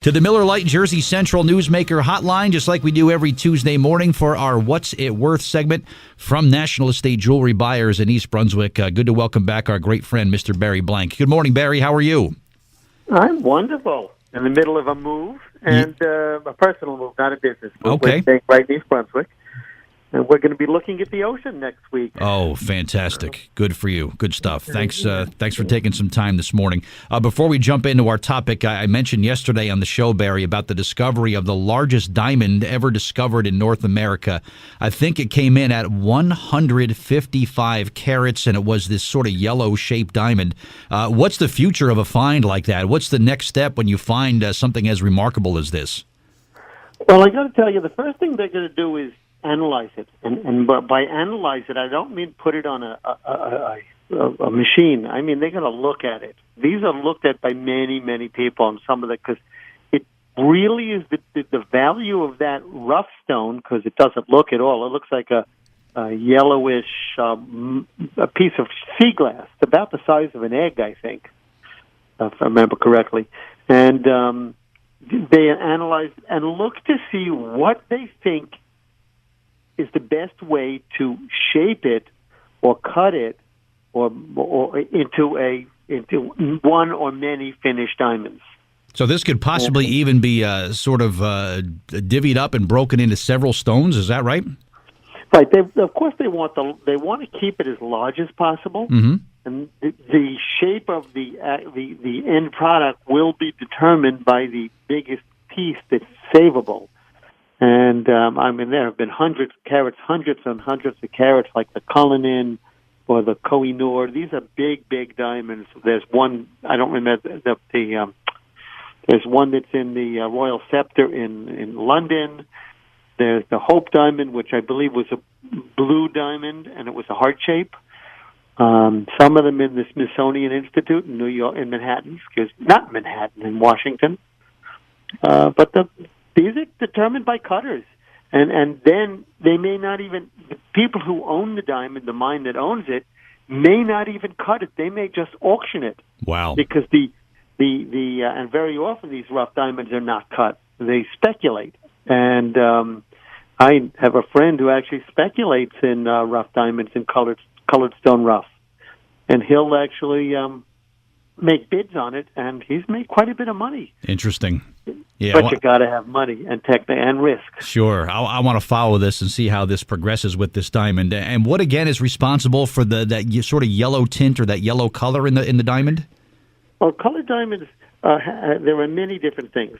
to the Miller Lite Jersey Central Newsmaker Hotline, just like we do every Tuesday morning for our What's It Worth segment from National Estate Jewelry Buyers in East Brunswick. Good to welcome back our great friend, Mr. Barry Blank. Good morning, Barry. How are you? I'm wonderful. In the middle of a move, and a personal move, not a business move. Okay. We're staying right in East Brunswick. And we're going to be looking at the ocean next week. Oh, fantastic. Good for you. Good stuff. Thanks for taking some time this morning. Before we jump into our topic, I mentioned yesterday on the show, Barry, about the discovery of the largest diamond ever discovered in North America. I think it came in at 155 carats, and it was this sort of yellow-shaped diamond. What's the future of a find like that? What's the next step when you find something as remarkable as this? Well, I got to tell you, the first thing they're going to do is analyze it, and by analyze it, I don't mean put it on a machine. I mean they're going to look at it. These are looked at by many people, and some of the because it really is the value of that rough stone, because it doesn't look at all. It looks like a yellowish a piece of sea glass, about the size of an egg, I think, if I remember correctly, and they analyze and look to see what they think is the best way to shape it or cut it or into one or many finished diamonds. So this could possibly even be sort of divvied up and broken into several stones. Is that right? Right. Of course, they want to keep it as large as possible, and the shape of the end product will be determined by the biggest piece that's savable. And I mean, there have been hundreds and hundreds of carats, like the Cullinan or the Koh-i-Noor. These are big diamonds. There's one, I don't remember there's one that's in the Royal Scepter in London. There's the Hope Diamond, which I believe was a blue diamond, and it was a heart shape. Some of them in the Smithsonian Institute in New York, in Manhattan, not Manhattan, in Washington. But these are determined by cutters. And then they may not even, the people who own the diamond, the mine that owns it, may not even cut it. They may just auction it. Wow. Because and very often these rough diamonds are not cut. They speculate. And I have a friend who actually speculates in rough diamonds and colored stone rough. And he'll actually make bids on it, and he's made quite a bit of money. Interesting. Yeah, but you got to have money and risk. Sure. I want to follow this and see how this progresses with this diamond. And what again is responsible for that sort of yellow tint or that yellow color in the diamond? Well, colored diamonds, there are many different things.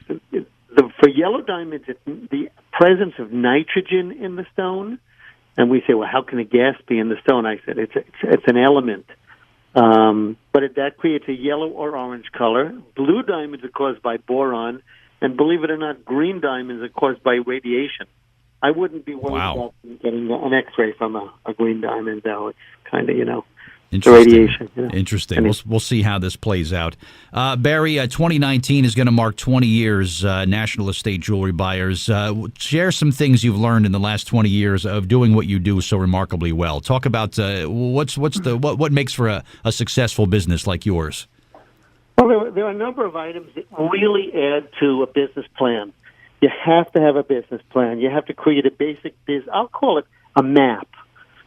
For yellow diamonds, it's the presence of nitrogen in the stone. And we say, well, how can a gas be in the stone? I said, it's an element. But that creates a yellow or orange color. Blue diamonds are caused by boron, and believe it or not, green diamonds are caused by radiation. I wouldn't be worried about getting an X-ray from a green diamond, though. It's kind of, the radiation. Interesting. We'll see how this plays out. Barry, 2019 is going to mark 20 years, National Estate Jewelry Buyers. Share some things you've learned in the last 20 years of doing what you do so remarkably well. Talk about what makes for a successful business like yours. Well, there are a number of items that really add to a business plan. You have to have a business plan. You have to create a basic business. I'll call it a map.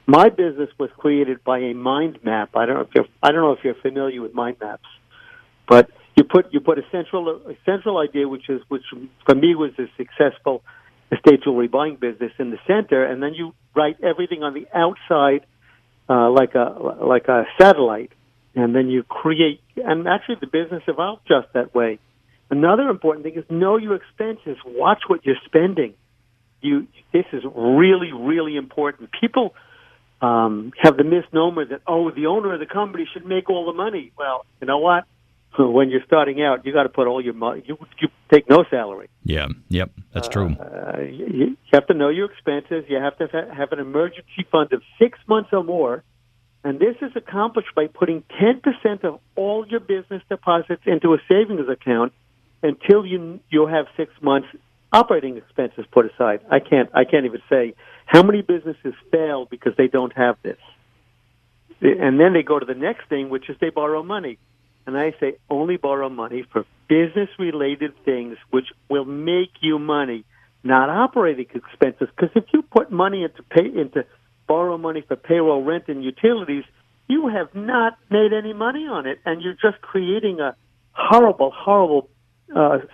My business was created by a mind map. I don't know if you're familiar with mind maps, but you put a central idea, which for me was a successful estate jewelry buying business, in the center, and then you write everything on the outside like a satellite, and then you create. And actually, the business evolved just that way. Another important thing is know your expenses. Watch what you're spending. This is really, really important. People have the misnomer that, the owner of the company should make all the money. Well, you know what? When you're starting out, you got to put all your money. You take no salary. Yeah, yep, that's true. You have to know your expenses. You have to have an emergency fund of 6 months or more, and this is accomplished by putting 10% of all your business deposits into a savings account until you have 6 months operating expenses put aside. I can't even say how many businesses fail because they don't have this. And then they go to the next thing, which is they borrow money. And I say only borrow money for business-related things which will make you money, not operating expenses. Because if you put money into borrow money for payroll, rent, and utilities, you have not made any money on it, and you're just creating a horrible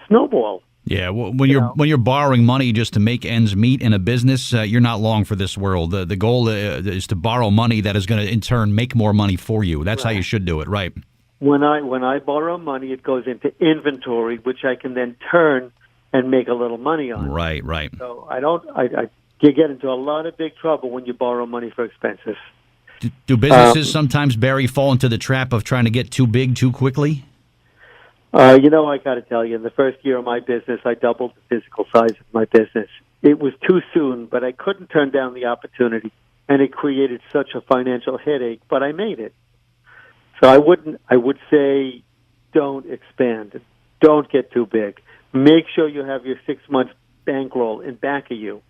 snowball. Yeah, when you're borrowing money just to make ends meet in a business, you're not long for this world. The goal is to borrow money that is going to in turn make more money for you. That's how you should do it, right? When I borrow money, it goes into inventory, which I can then turn and make a little money on. Right. So you get into a lot of big trouble when you borrow money for expenses. Do businesses sometimes, Barry, fall into the trap of trying to get too big too quickly? I got to tell you, in the first year of my business, I doubled the physical size of my business. It was too soon, but I couldn't turn down the opportunity, and it created such a financial headache, but I made it. So I would say don't expand. Don't get too big. Make sure you have your 6 months bankroll in back of you,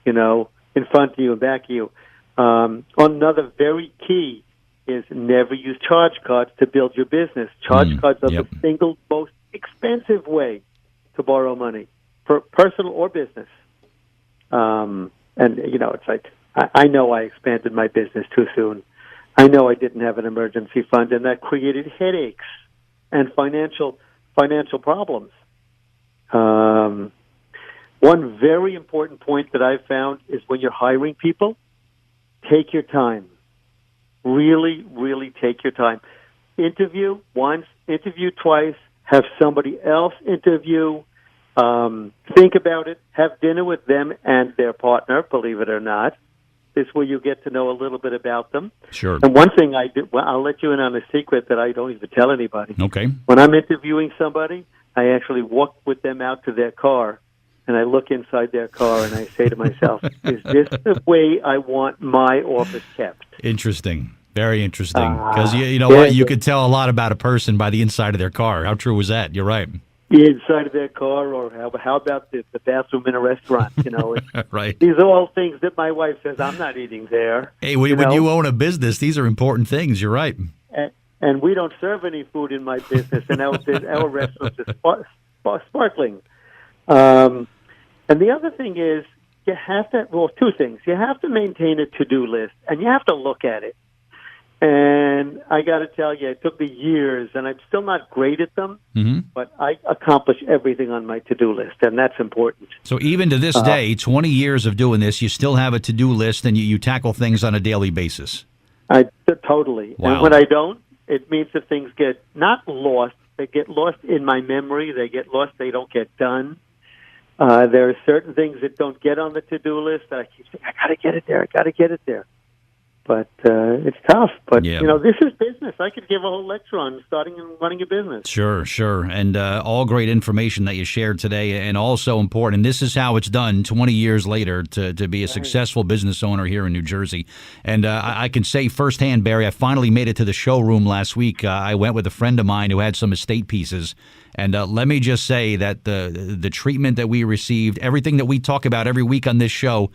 in front of you and back of you. Another very key is never use charge cards to build your business. Charge cards are the single most expensive way to borrow money, for personal or business. It's like, I know I expanded my business too soon. I know I didn't have an emergency fund, and that created headaches and financial problems. One very important point that I've found is when you're hiring people, take your time. Really, really take your time. Interview once, interview twice, have somebody else interview. Think about it. Have dinner with them and their partner, believe it or not. This is where you get to know a little bit about them. Sure. And one thing I do, I'll let you in on a secret that I don't even tell anybody. Okay. When I'm interviewing somebody, I actually walk with them out to their car, and I look inside their car, and I say to myself, is this the way I want my office kept? Interesting. Very interesting. Because what? You could tell a lot about a person by the inside of their car. How true was that? You're right. Inside of their car, or how about the bathroom in a restaurant? Right. These are all things that my wife says, I'm not eating there. Hey, when you own a business, these are important things. You're right. And we don't serve any food in my business, and our restaurants are sparkling. And the other thing is, you have to, two things. You have to maintain a to-do list, and you have to look at it. And I got to tell you, it took me years, and I'm still not great at them, but I accomplish everything on my to-do list, and that's important. So even to this day, 20 years of doing this, you still have a to-do list, and you tackle things on a daily basis. Totally. Wow. And when I don't, it means that things get not lost. They get lost in my memory. They get lost. They don't get done. There are certain things that don't get on the to-do list that I keep saying, I got to get it there. I got to get it there. But it's tough. But, this is business. I could give a whole lecture on starting and running a business. Sure. And all great information that you shared today, and also important. And this is how it's done 20 years later to be a successful business owner here in New Jersey. And I can say firsthand, Barry, I finally made it to the showroom last week. I went with a friend of mine who had some estate pieces. And let me just say that the treatment that we received, everything that we talk about every week on this show,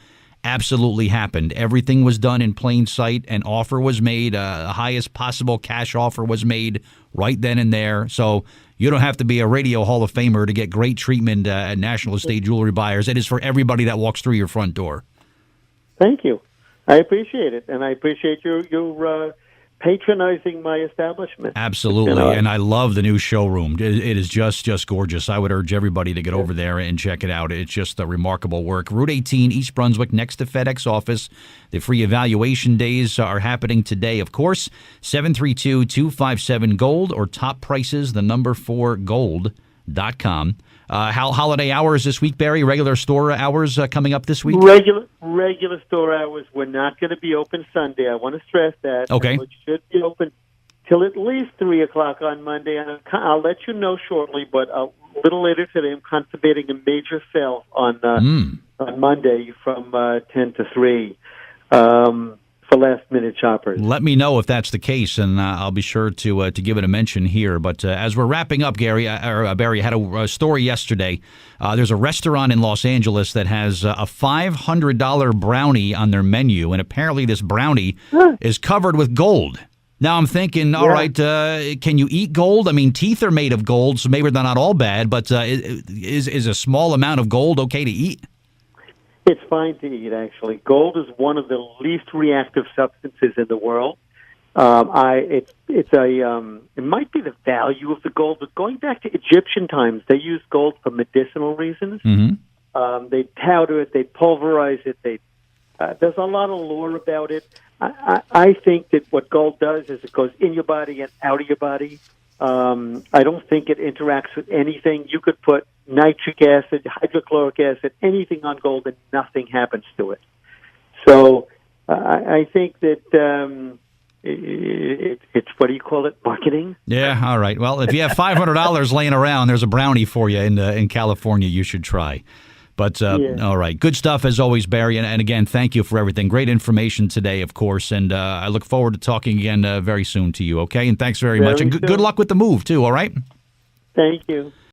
absolutely happened. Everything was done in plain sight. An offer was made. The highest possible cash offer was made right then and there. So you don't have to be a radio Hall of Famer to get great treatment at National Estate Jewelry Buyers. It is for everybody that walks through your front door. Thank you. I appreciate it, and I appreciate your patronizing my establishment. Absolutely, and I love the new showroom. It is just gorgeous. I would urge everybody to get over there and check it out. It's just a remarkable work. Route 18, East Brunswick, next to FedEx office. The free evaluation days are happening today, of course. 732-257-GOLD or top prices, the number 4 gold.com. Holiday hours this week, Barry? Regular store hours coming up this week? Regular store hours. We're not going to be open Sunday. I want to stress that. Okay. We should be open till at least 3 o'clock on Monday. And I'll let you know shortly, but a little later today, I'm contemplating a major sale on Monday from 10 to 3. For last-minute shoppers. Let me know if that's the case, and I'll be sure to give it a mention here. But as we're wrapping up, Barry, I had a story yesterday. There's a restaurant in Los Angeles that has a $500 brownie on their menu, and apparently this brownie is covered with gold. Now I'm thinking, all right, can you eat gold? I mean, teeth are made of gold, so maybe they're not all bad, but is a small amount of gold okay to eat? It's fine to eat, actually. Gold is one of the least reactive substances in the world. It might be the value of the gold, but going back to Egyptian times, they used gold for medicinal reasons. Mm-hmm. They powder it, they pulverize it. There's a lot of lore about it. I think that what gold does is it goes in your body and out of your body. I don't think it interacts with anything. You could put nitric acid, hydrochloric acid, anything on gold, and nothing happens to it. So I think that it's, what do you call it, marketing? Yeah, all right. Well, if you have $500 laying around, there's a brownie for you in California you should try. But, all right, good stuff as always, Barry. And again, thank you for everything. Great information today, of course. And I look forward to talking again very soon to you, okay? And thanks very much. And good luck with the move, too, all right? Thank you.